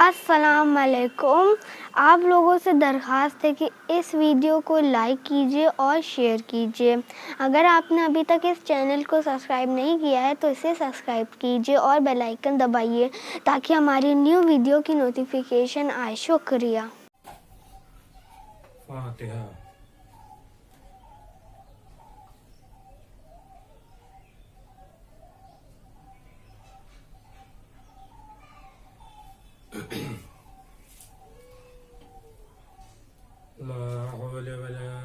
السلام علیکم. آپ لوگوں سے درخواست ہے کہ اس ویڈیو کو لائک کیجیے اور شیئر کیجیے. اگر آپ نے ابھی تک اس چینل کو سبسکرائب نہیں کیا ہے تو اسے سبسکرائب کیجیے اور بیل آئیکن دبائیے تاکہ ہماری نیو ویڈیو کی نوٹیفیکیشن آئے. شکریہ. فاتحہ. لا حول ولا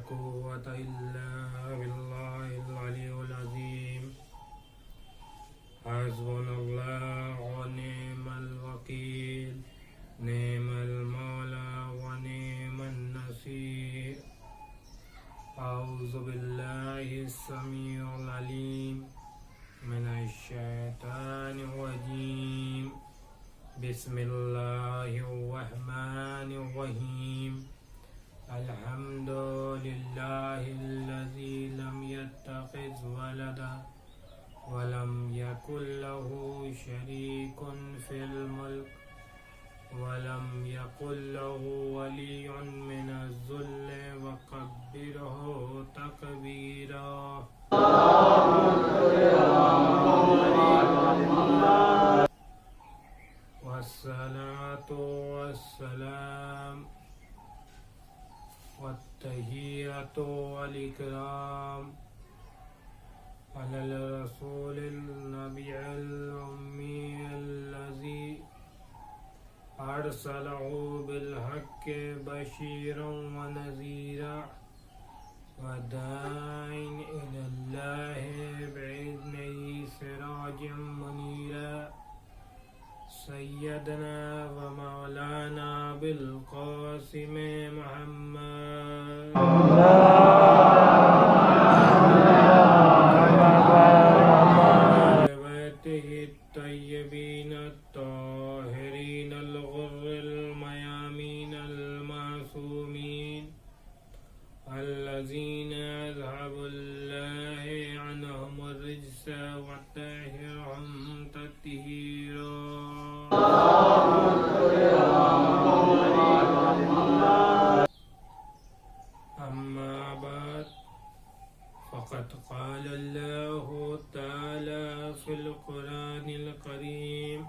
قوة إلا بالله العلي العظيم. حسبنا الله ونعم الوكيل نعم المولى ونعم النصير. أعوذ بالله السميع العليم من الشيطان الرجيم. بسم الله الرحمن الرحيم. الحمد لله الذي لم يتخذ ولدا ولم يكن له شريك في الملك ولم يكن له ولي من الذل وكبره تكبيرا. والصلاة والسلام والتحية والإكرام على الرسول النبي الأمي الذي أرسله بالحق بشيرا ونذيرا وداعيا إلى الله بإذنه سراجا منيرا. سيدنا ومولانا بالقاسم محمد وبيته الطيبين الطاهرين الغر الميامين المعصومين الذين أذهب الله عنهم الرجس وطهرهم تطهيرا. أما بعد فقد قال الله تعالى في القرآن الكريم.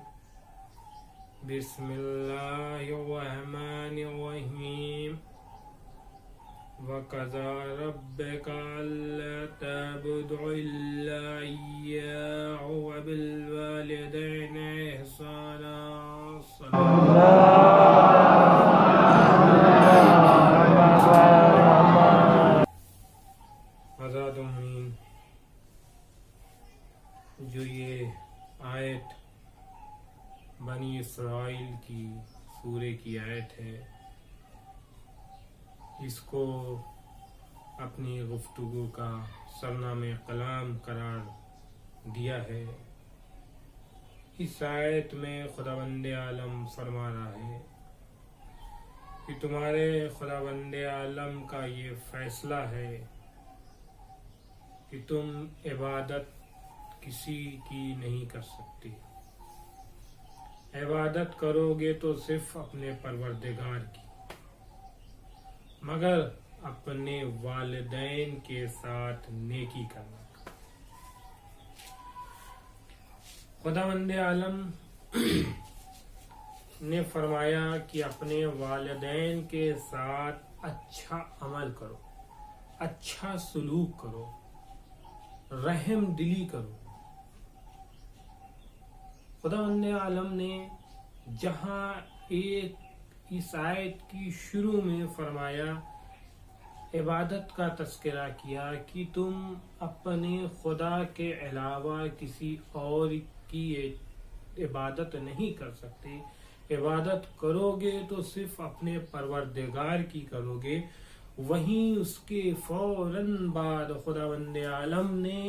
بسم الله الرحمن الرحيم. وقضى ربك ألا تعبدوا إلا إياه وبالوالدين إحسانا. حضرات امین، جو یہ آیت بنی اسرائیل کی سورہ کی آیت ہے، اس کو اپنی گفتگو کا سرنامہ کلام قرار دیا ہے. اس آیت میں خداوند عالم فرما رہا ہے کہ تمہارے خداوند عالم کا یہ فیصلہ ہے کہ تم عبادت کسی کی نہیں کر سکتے. عبادت کرو گے تو صرف اپنے پروردگار کی، مگر اپنے والدین کے ساتھ نیکی کرنا. خداوند عالم نے فرمایا کہ اپنے والدین کے ساتھ اچھا عمل کرو، اچھا سلوک کرو، رحم دلی کرو. خداوند عالم نے جہاں ایک اس آیت کی شروع میں فرمایا، عبادت کا تذکرہ کیا کہ تم اپنے خدا کے علاوہ کسی اور کی عبادت نہیں کر سکتے. عبادت کرو گے تو صرف اپنے پروردگار کی کرو گے. وہیں اس کے فوراً بعد خداوند عالم نے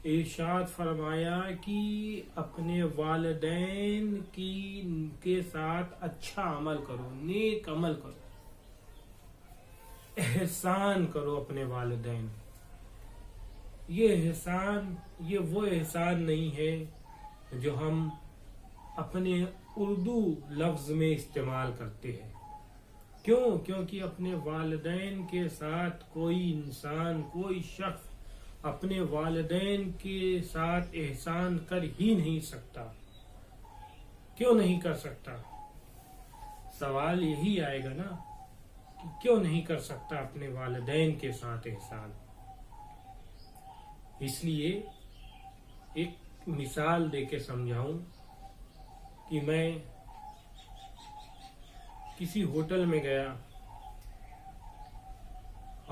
ارشاد فرمایا کہ اپنے والدین کے ساتھ اچھا عمل کرو، نیک عمل کرو، احسان کرو اپنے والدین. یہ وہ احسان نہیں ہے جو ہم اپنے اردو لفظ میں استعمال کرتے ہیں. کیوں؟ کیونکہ اپنے والدین کے ساتھ کوئی انسان، کوئی شخص اپنے والدین کے ساتھ احسان کر ہی نہیں سکتا. کیوں نہیں کر سکتا؟ سوال یہی آئے گا نا کہ کیوں نہیں کر سکتا اپنے والدین کے ساتھ احسان. اس لیے ایک مثال دے کے سمجھاؤں کہ میں کسی ہوٹل میں گیا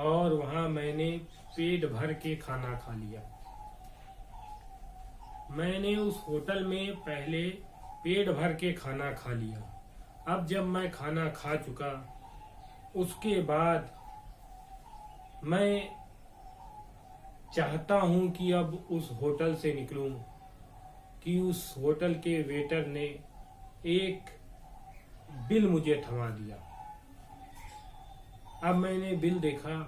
اور وہاں میں نے پیٹ بھر کے کھانا کھا لیا. میں نے اس ہوٹل میں پہلے پیٹ بھر کے کھانا کھا لیا. اب جب میں کھانا کھا چکا، اس کے بعد میں چاہتا ہوں کہ اب اس ہوٹل سے نکلوں کہ اس ہوٹل کے ویٹر نے ایک بل مجھے تھما دیا. اب میں نے بل دیکھا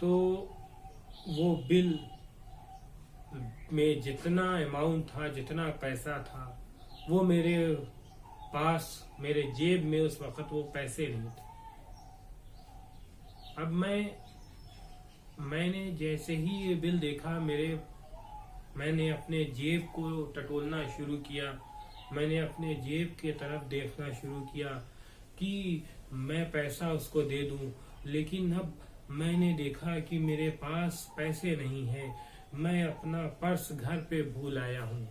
تو وہ بل میں جتنا اماؤنٹ تھا، جتنا پیسہ تھا، وہ میرے پاس، میرے جیب میں اس وقت وہ پیسے نہیں تھے. اب میں نے جیسے ہی یہ بل دیکھا، میں نے اپنے جیب کو ٹٹولنا شروع کیا. میں نے اپنے جیب کی طرف دیکھنا شروع کیا کہ میں پیسہ اس کو دے دوں، لیکن اب میں نے دیکھا کہ میرے پاس پیسے نہیں ہیں. میں اپنا پرس گھر پہ بھول آیا ہوں.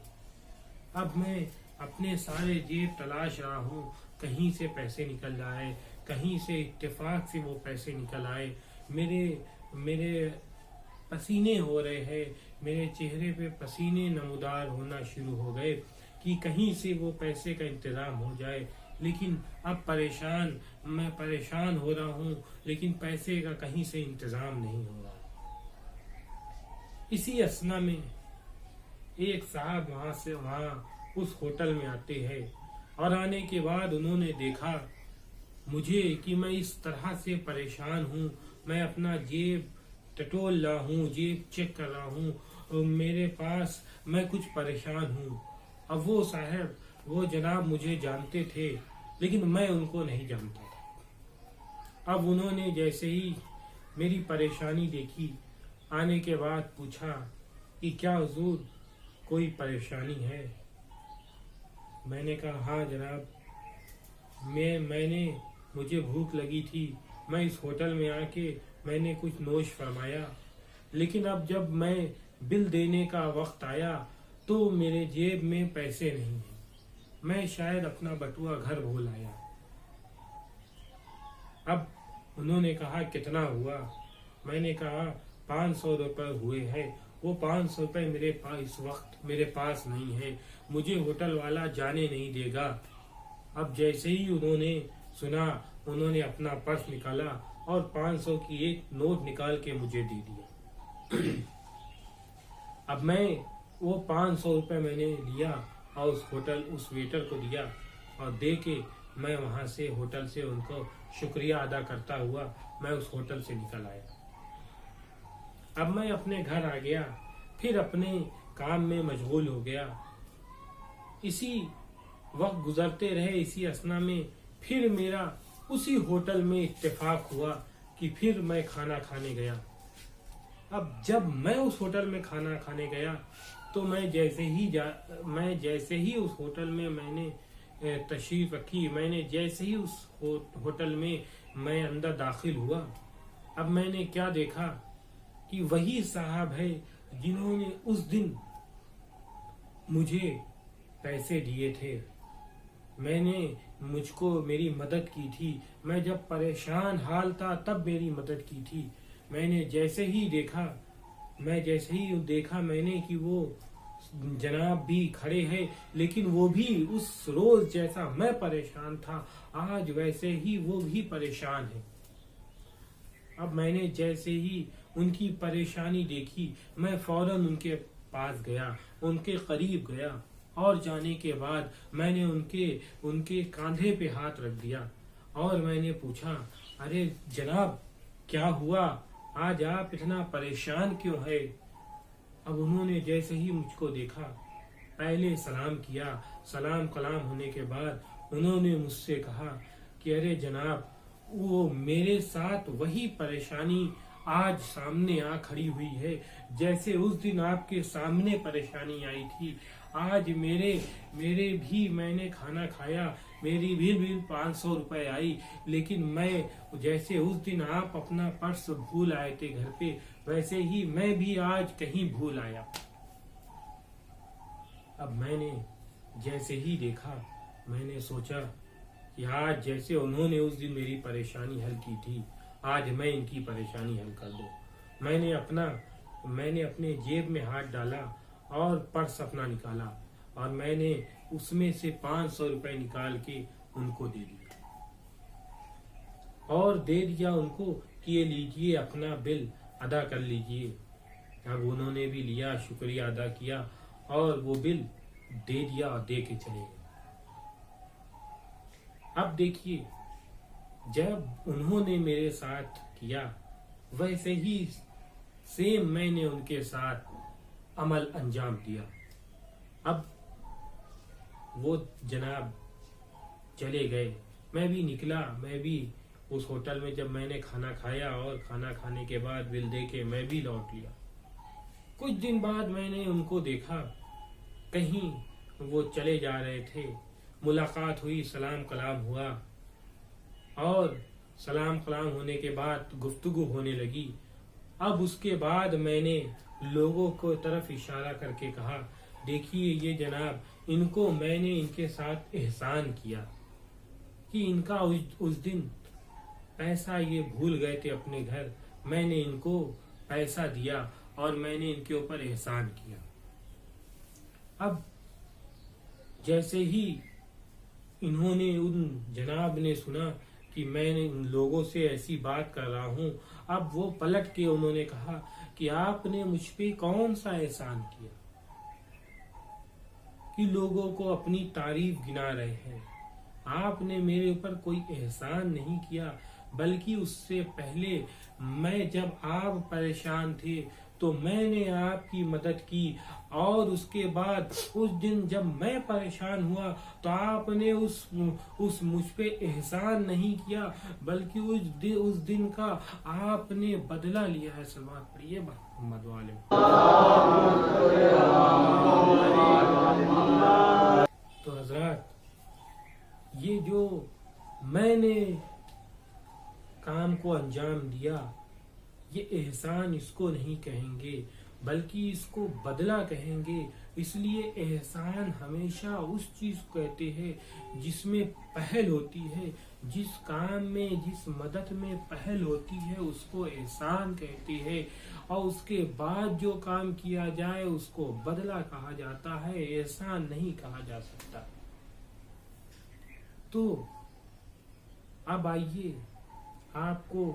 اب میں اپنے سارے جیب تلاش رہا ہوں، کہیں سے پیسے نکل آئے، کہیں سے اتفاق سے وہ پیسے نکل آئے. میرے پسینے ہو رہے ہیں، میرے چہرے پہ پسینے نمودار ہونا شروع ہو گئے کہ کہیں سے وہ پیسے کا انتظام ہو جائے. لیکن اب میں پریشان ہو رہا ہوں، لیکن پیسے کا کہیں سے انتظام نہیں ہو رہا. اسی اثنا میں ایک صاحب وہاں اس ہوٹل میں آتے ہیں، اور آنے کے بعد انہوں نے دیکھا مجھے کہ میں اس طرح سے پریشان ہوں. میں اپنا جیب ٹٹول رہا ہوں، جیب چیک کر رہا ہوں، میرے پاس، میں کچھ پریشان ہوں. اب وہ جناب مجھے جانتے تھے، لیکن میں ان کو نہیں جانتا تھا. اب انہوں نے جیسے ہی میری پریشانی دیکھی، آنے کے بعد پوچھا کہ کیا حضور کوئی پریشانی ہے؟ میں نے کہا ہاں جناب، مجھے بھوک لگی تھی، میں اس ہوٹل میں آ کے میں نے کچھ نوش فرمایا، لیکن اب جب میں بل دینے کا وقت آیا تو میرے جیب میں پیسے نہیں ہیں. میں شاید اپنا بٹوا گھر بھول آیا. اب انہوں نے کہا کتنا ہوا؟ میں نے کہا 500 روپے ہوئے ہیں. وہ 500 روپے میرے پاس اس وقت میرے پاس نہیں ہے، مجھے ہوٹل والا جانے نہیں دے گا. اب جیسے ہی انہوں نے سنا، انہوں نے اپنا پرس نکالا اور 500 کی ایک نوٹ نکال کے مجھے دے دیا. اب میں وہ 500 روپے میں نے لیا اور اس ویٹر کو دیا، اور دے کے میں وہاں سے ہوٹل سے ان کو شکریہ ادا کرتا ہوا میں اس ہوٹل سے نکل آیا. اب میں اپنے گھر آ گیا، پھر اپنے کام میں مشغول ہو گیا. اسی وقت گزرتے رہے. اسی اثنا میں پھر میرا اسی ہوٹل میں اتفاق ہوا کہ پھر میں کھانا کھانے گیا. اب جب میں اس ہوٹل میں کھانا کھانے گیا تو میں جیسے ہی اس ہوٹل میں نے تشریف رکھی، میں نے جیسے ہی اس ہوٹل میں اندر داخل ہوا، اب میں نے کیا دیکھا کہ وہی صاحب ہے جنہوں نے اس دن مجھے پیسے دیے تھے. مجھ کو میری مدد کی تھی. میں جب پریشان حال تھا تب میری مدد کی تھی. میں نے جیسے ہی دیکھا میں نے کہ وہ جناب بھی کھڑے ہیں، لیکن وہ بھی اس روز جیسا میں پریشان تھا آج ویسے ہی وہ بھی پریشان ہیں. اب میں نے جیسے ہی ان کی پریشانی دیکھی، میں فوراً ان کے پاس گیا، ان کے قریب گیا، اور جانے کے بعد میں نے ان کے کاندھے پہ ہاتھ رکھ دیا اور میں نے پوچھا، ارے جناب کیا ہوا؟ آج آپ اتنا پریشان کیوں ہے؟ اب انہوں نے جیسے ہی مجھ کو دیکھا پہلے سلام کیا. سلام کلام ہونے کے بعد انہوں نے مجھ سے کہا کہ ارے جناب، وہ میرے ساتھ وہی پریشانی آج سامنے آ کھڑی ہوئی ہے جیسے اس دن آپ کے سامنے پریشانی آئی تھی. آج میرے بھی میں نے کھانا کھایا، میری بھی 500 روپے آئی، لیکن میں جیسے اس دن آپ اپنا پرس بھول آئے تھے گھر پہ، ویسے ہی میں بھی آج کہیں بھول آیا. اب میں نے جیسے ہی دیکھا، میں نے سوچا کہ آج جیسے انہوں نے اس دن میری پریشانی حل کی تھی، آج میں ان کی پریشانی حل کر دوں. میں نے اپنے جیب میں ہاتھ ڈالا اور پرس اپنا نکالا، اور میں نے اس میں سے 500 روپے نکال کے ان کو دے دیا، اور دے دیا ان کو کہ یہ لیجئے اپنا بل ادا کر لیجئے. اب انہوں نے بھی لیا، شکریہ ادا کیا اور وہ بل دے دیا اور دے کے چلے گئے. اب دیکھیے، جب انہوں نے میرے ساتھ کیا ویسے ہی سیم میں نے ان کے ساتھ عمل انجام دیا. اب وہ جناب چلے گئے، میں بھی نکلا. میں بھی اس ہوٹل میں جب میں نے کھانا کھایا اور کھانا کھانے کے بعد بل دے کے میں بھی لوٹ لیا. کچھ دن بعد میں نے ان کو دیکھا، کہیں وہ چلے جا رہے تھے. ملاقات ہوئی، سلام کلام ہوا، اور سلام کلام ہونے کے بعد گفتگو ہونے لگی. اب اس کے بعد میں نے لوگوں کو طرف اشارہ کر کے کہا، دیکھیے یہ جناب، ان کو میں نے ان کے ساتھ احسان کیا کہ ان کا اس دن پیسہ یہ بھول گئے تھے اپنے گھر، میں نے ان کو پیسہ دیا اور میں نے ان کے اوپر احسان کیا. اب جیسے ہی انہوں نے، ان جناب نے سنا کہ میں نے ان لوگوں سے ایسی بات کر رہا ہوں، اب وہ پلٹ کے انہوں نے کہا کہ آپ نے مجھ پہ کون سا احسان کیا کہ لوگوں کو اپنی تعریف گنا رہے ہیں. آپ نے میرے اوپر کوئی احسان نہیں کیا، بلکہ اس سے پہلے میں جب آپ پریشان تھے تو میں نے آپ کی مدد کی، اور اس کے بعد اس دن جب میں پریشان ہوا تو آپ نے اس مجھ پہ احسان نہیں کیا، بلکہ اس دن کا آپ نے بدلہ لیا ہے. صلوات پڑھیے محمد والے. تو حضرات، یہ جو میں نے کام کو انجام دیا، یہ احسان اس کو نہیں کہیں گے، بلکہ اس کو بدلہ کہیں گے. اس لیے احسان ہمیشہ اس چیز کو کہتے ہیں جس میں پہل ہوتی ہے، جس کام میں، جس مدد میں پہل ہوتی ہے اس کو احسان کہتے ہیں، اور اس کے بعد جو کام کیا جائے اس کو بدلہ کہا جاتا ہے، احسان نہیں کہا جا سکتا. تو اب آئیے، آپ کو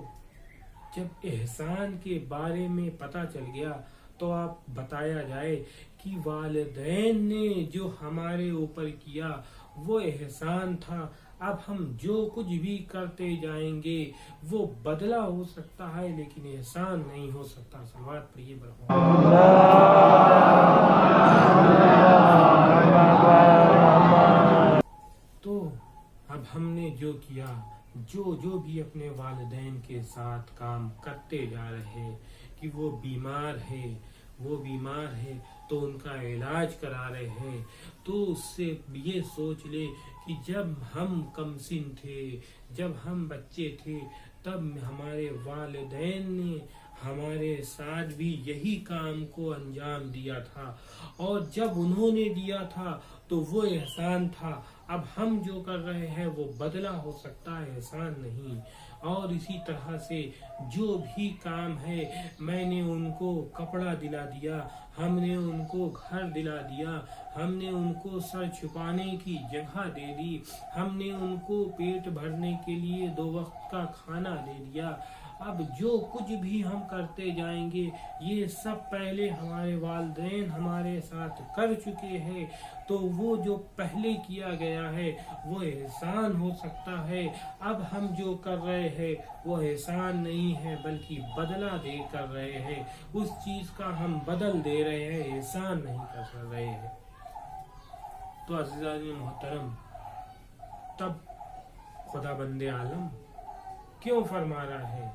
جب احسان کے بارے میں پتہ چل گیا تو آپ بتایا جائے کہ والدین نے جو ہمارے اوپر کیا وہ احسان تھا. اب ہم جو کچھ بھی کرتے جائیں گے وہ بدلہ ہو سکتا ہے، لیکن احسان نہیں ہو سکتا. صلوات پڑھیے برحمت. تو اب ہم نے جو کیا، جو بھی اپنے والدین کے ساتھ کام کرتے جا رہے ہیں کہ وہ بیمار ہے تو ان کا علاج کرا رہے ہیں، تو اس سے یہ سوچ لے کہ جب ہم کم سن تھے، جب ہم بچے تھے، تب ہمارے والدین نے ہمارے ساتھ بھی یہی کام کو انجام دیا تھا، اور جب انہوں نے دیا تھا تو وہ احسان تھا. اب ہم جو کر رہے ہیں وہ بدلہ ہو سکتا ہے، احسان نہیں. اور اسی طرح سے جو بھی کام ہے، میں نے ان کو کپڑا دلا دیا، ہم نے ان کو گھر دلا دیا، ہم نے ان کو سر چھپانے کی جگہ دے دی، ہم نے ان کو پیٹ بھرنے کے لیے 2 وقت کا کھانا دے دیا. اب جو کچھ بھی ہم کرتے جائیں گے یہ سب پہلے ہمارے والدین ہمارے ساتھ کر چکے ہیں، تو وہ جو پہلے کیا گیا ہے وہ احسان ہو سکتا ہے. اب ہم جو کر رہے ہیں وہ احسان نہیں ہے بلکہ بدلہ دے کر رہے ہیں، اس چیز کا ہم بدل دے رہے ہیں، احسان نہیں کر رہے ہیں. تو عزیزان محترم تب خدا بند عالم کیوں فرما رہا ہے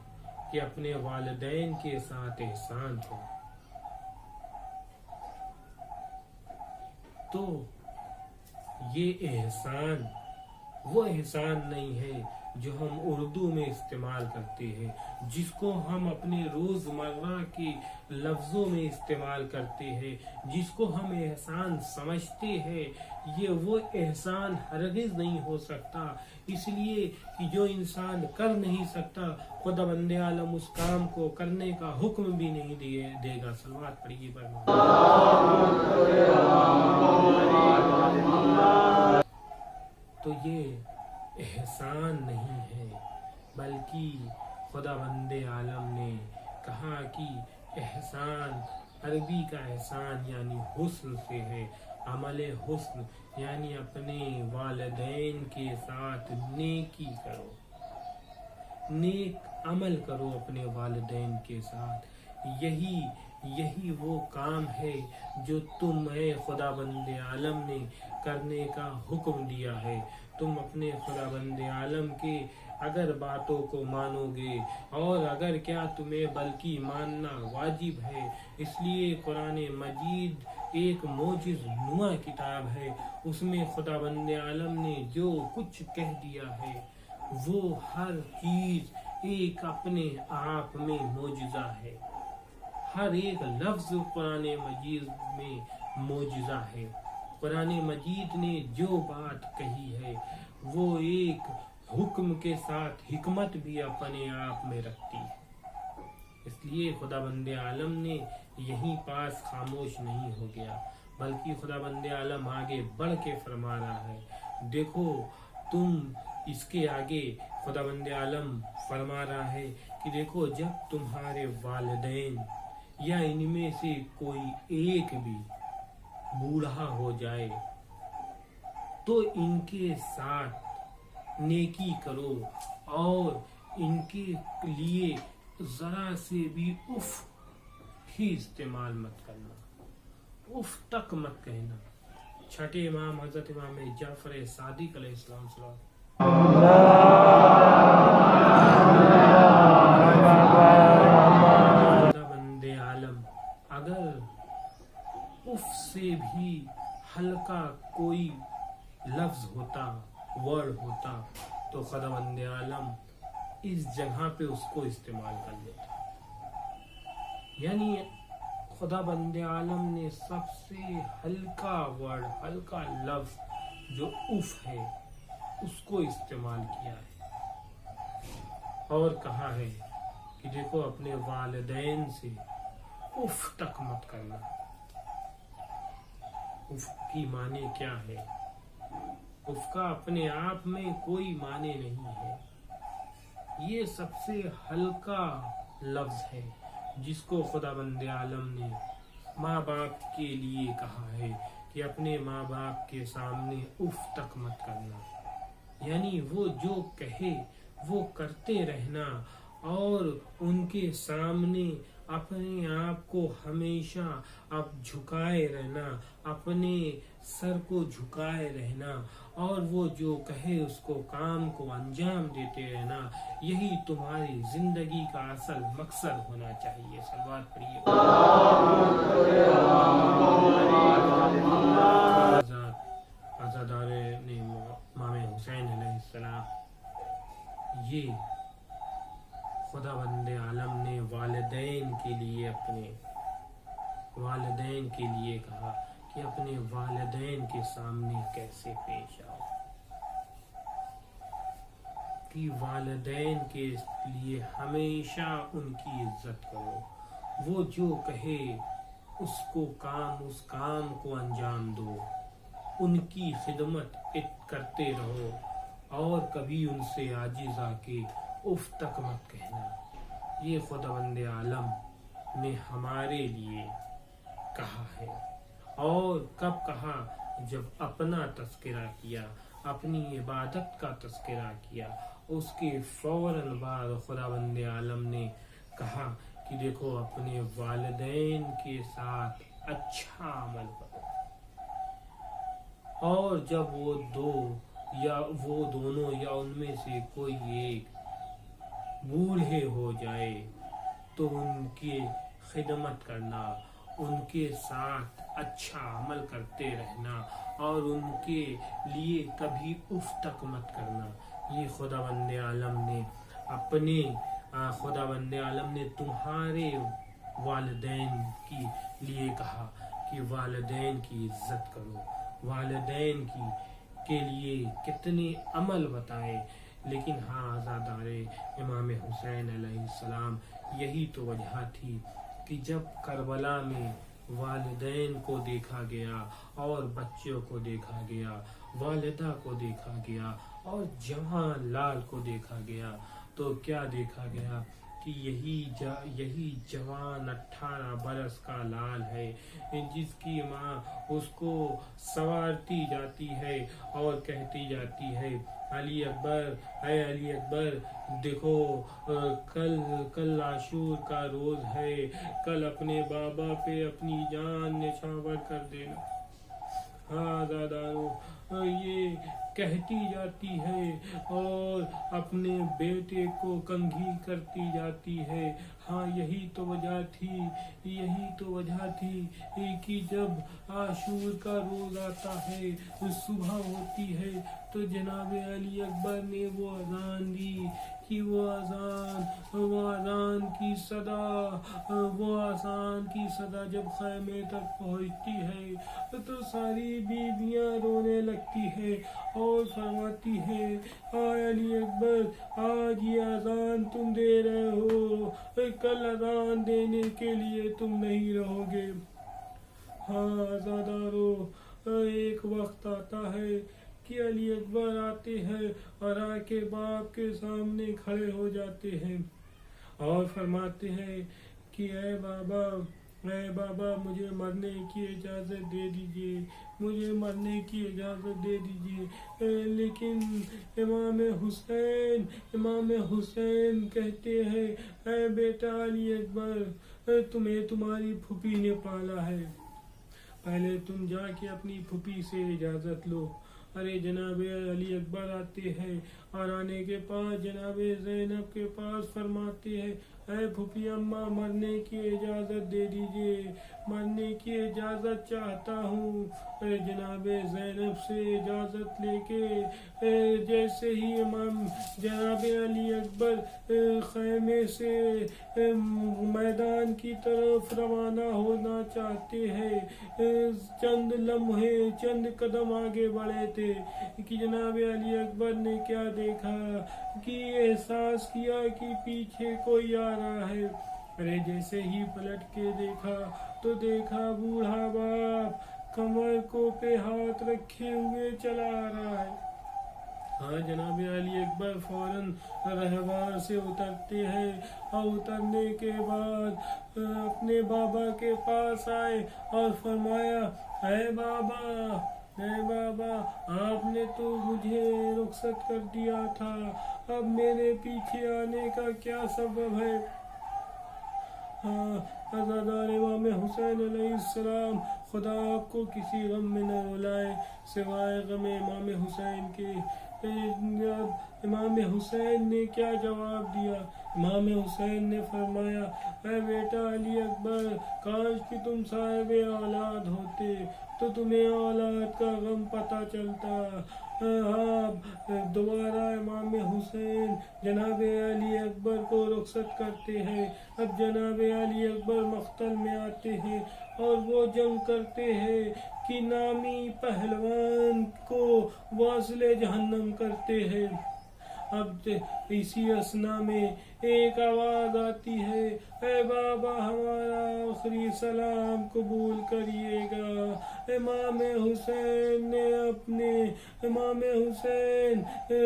کہ اپنے والدین کے ساتھ احسان ہو؟ تو یہ احسان وہ احسان نہیں ہے جو ہم اردو میں استعمال کرتے ہیں، جس کو ہم اپنے روزمرہ کے لفظوں میں استعمال کرتے ہیں، جس کو ہم احسان سمجھتے ہیں، یہ وہ احسان ہرگز نہیں ہو سکتا، اس لیے کہ جو انسان کر نہیں سکتا خدا بند عالم اس کام کو کرنے کا حکم بھی نہیں دے گا۔ صلوات پڑھیے پر تو یہ احسان نہیں ہے، بلکہ خدا بند عالم نے کہا کہ احسان عربی کا احسان یعنی حسن سے ہے، عمل حسن یعنی اپنے والدین کے ساتھ نیکی کرو، نیک عمل کرو اپنے والدین کے ساتھ۔ یہی وہ کام ہے جو تمہیں خدا بند عالم نے کرنے کا حکم دیا ہے۔ تم اپنے خدا بند عالم کے اگر باتوں کو مانو گے، اور اگر کیا تمہیں بلکہ ماننا واجب ہے، اس لیے قرآن مجید ایک معجز نما کتاب ہے، اس میں خدا بند عالم نے جو کچھ کہہ دیا ہے وہ ہر چیز ایک اپنے آپ میں معجزہ ہے، ہر ایک لفظ قرآن مجید میں معجزہ ہے۔ قرآن مجید نے جو بات کہی ہے وہ ایک حکم کے ساتھ حکمت بھی اپنے آپ میں رکھتی ہے، اس لیے خدا بند عالم نے یہیں پاس خاموش نہیں ہو گیا، بلکہ خدا بند عالم آگے بڑھ کے فرما رہا ہے۔ دیکھو تم اس کے آگے خدا بند عالم فرما رہا ہے کہ دیکھو جب تمہارے والدین یا ان میں سے کوئی ایک بھی بوڑھا ہو جائے تو ان کے ساتھ نیکی کرو، اور ان کے لیے ذرا سے بھی اف ہی استعمال مت کرنا، اف تک مت کہنا۔ چھٹے امام حضرت امام جعفر صادق علیہ السلام خدا بند عالم اگر اف سے بھی ہلکا کوئی لفظ ہوتا، ورڈ ہوتا، تو خدا بند عالم اس جگہ پہ اس کو استعمال کر لیتا، یعنی خدا بند عالم نے سب سے ہلکا ورڈ، ہلکا لفظ جو اف ہے اس کو استعمال کیا ہے، اور کہا ہے کہ دیکھو اپنے والدین سے اف تک مت کرنا۔ اف کی معنی کیا ہے؟ اف کا اپنے آپ میں کوئی معنی نہیں ہے، یہ سب سے ہلکا لفظ ہے جس کو خدا بند عالم نے ماں باپ کے لیے کہا ہے کہ اپنے ماں باپ کے سامنے اف تک مت کرنا، یعنی وہ جو کہے وہ کرتے رہنا، اور ان کے سامنے اپنے آپ کو ہمیشہ اب جھکائے رہنا، اپنے سر کو جھکائے رہنا، اور وہ جو کہے اس کو کام کو انجام دیتے رہنا، یہی تمہاری زندگی کا اصل مقصد ہونا چاہیے۔ صلوات پڑھیے۔ عزادار امام حسین علیہ السلام، یہ خدا بند عالم نے والدین کے لیے اپنے والدین کے لیے کہا کہ اپنے والدین کے سامنے کیسے پیش آؤ، کہ والدین کے لیے ہمیشہ ان کی عزت کرو، وہ جو کہے اس کام کو انجام دو، ان کی خدمت کرتے رہو، اور کبھی ان سے عاجز آ کے اف تک مت کہنا۔ یہ خدا بند عالم نے ہمارے لیے کہا ہے، اور کب کہا؟ جب اپنا تذکرہ کیا، اپنی عبادت کا تذکرہ کیا، اس کے فوراً بعد خدا بند عالم نے کہا کہ دیکھو اپنے والدین کے ساتھ اچھا عمل کرو، اور جب وہ دونوں یا ان میں سے کوئی ایک بوڑھے ہو جائے تو ان کی خدمت کرنا، ان کے ساتھ اچھا عمل کرتے رہنا اور ان کے لیے کبھی اف تک مت کرنا۔ یہ خداوند عالم نے تمہارے والدین کے لیے کہا کہ والدین کی عزت کرو۔ والدین کے لیے کتنے عمل بتائے، لیکن عزادار امام حسین علیہ السلام، یہی تو وجہ تھی کہ جب کربلا میں والدین کو دیکھا گیا اور بچوں کو دیکھا گیا، والدہ کو دیکھا گیا اور جوان لال کو دیکھا گیا، تو کیا دیکھا گیا کہ یہی جوان 18 برس کا لال ہے جس کی ماں اس کو سوارتی جاتی ہے اور کہتی جاتی ہے، علی اکبر، اے علی اکبر، دیکھو کل عاشور کا روز ہے، کل اپنے بابا پہ اپنی جان نچھاور کر دینا۔ ہاں دادارو، یہ کہتی جاتی ہے اور اپنے بیٹے کو کنگھی کرتی جاتی ہے۔ ہاں یہی تو وجہ تھی کہ جب عاشور کا روز آتا ہے، صبح ہوتی ہے، تو جناب علی اکبر نے وہ اذان دی کہ وہ اذان کی صدا جب خیمے تک پہنچتی ہے تو ساری بیویاں رونے لگتی ہے اور فرماتی ہے، علی اکبر، آج یہ اذان تم دے رہے ہو، کل اذان دینے کے لیے تم نہیں رہو گے۔ ہاں عزادارو، ایک وقت آتا ہے کہ علی اکبر آتے ہیں اور آ کے باپ کے سامنے کھڑے ہو جاتے ہیں اور فرماتے ہیں کہ اے بابا، مجھے مرنے کی اجازت دے دیجیے، لیکن امام حسین کہتے ہیں، اے بیٹا علی اکبر، تمہیں تمہاری پھوپھی نے پالا ہے، پہلے تم جا کے اپنی پھوپھی سے اجازت لو۔ ارے جناب علی اکبر آتے ہیں اور آنے کے بعد جناب زینب کے پاس فرماتے ہیں، اے پھوپھی اماں، مرنے کی اجازت دے دیجیے، مرنے کی اجازت چاہتا ہوں۔ جناب زینب سے اجازت لے کے جیسے ہی امام جناب علی اکبر خیمے سے میدان کی طرف روانہ ہونا چاہتے ہیں، چند قدم آگے بڑھے تھے کہ جناب علی اکبر نے کیا دیکھا کہ احساس کیا کہ پیچھے کوئی آ رہا ہے۔ ارے جیسے ہی پلٹ کے دیکھا بوڑھا باپ کمر کو پہ ہاتھ رکھے ہوئے چلا آ رہا ہے۔ ہاں جناب علی اکبر فوراً رہوار سے اترتے ہیں اور اترنے کے بعد اپنے بابا کے پاس آئے اور فرمایا، اے بابا، آپ نے تو مجھے رخصت کر دیا تھا، اب میرے پیچھے آنے کا کیا سبب ہے؟ ہاں عزادار امام حسین علیہ السلام، خدا آپ کو کسی غم میں نہ رلائے سوائے غم امام حسین کے۔ امام حسین نے کیا جواب دیا؟ امام حسین نے فرمایا، اے بیٹا علی اکبر، کاش کہ تم صاحب اولاد ہوتے تو تمہیں اولاد کا غم پتہ چلتا۔ دوبارہ امام حسین جناب علی اکبر کو رخصت کرتے ہیں۔ اب جناب علی اکبر مقتل میں آتے ہیں اور وہ جنگ کرتے ہیں کہ نامی پہلوان کو واصل جہنم کرتے ہیں۔ اب اسی اثنا میں ایک آواز آتی ہے، اے بابا، ہمارا آخری سلام قبول کریے گا۔ امام حسین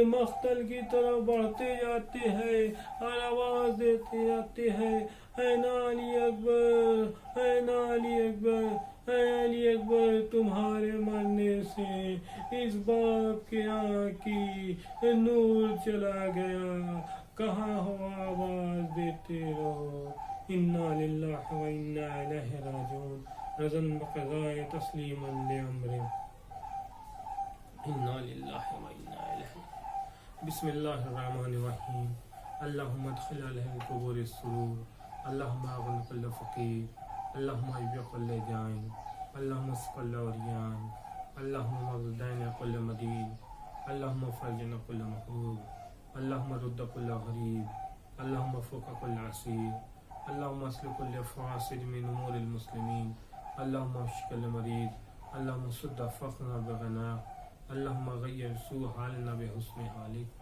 مقتل کی طرف بڑھتے جاتے ہیں اور آواز دیتے جاتے ہیں، اے علی اکبر، تمہارے مرنے سے اس باپ کے آنکھ کی نور چلا گیا، کہاں ہو آواز دیتے رہو۔ انا للہ و انا الیہ راجعون، رضا بقضاء تسلیما لامر۔ انا للہ و انا الیہ. بسم اللہ الرحمن الرحیم. اللہم ادخل علیہ القبور السرور. اللہم اغن کل فقیر. اللہم ایبی کل جائن. اللہم اسقل اوریان. اللہم مغدین کل مدین. اللہم فرجن کل مکروب. اللہم رد کل غریب. اللہم فوق کل عسیر. اللہم اسل کل فاسد من امور المسلمین. اللہم اشف کل مریض. اللہم صد فقرنا بغنا. اللہم غیر سوء حالنا بحسن حالک.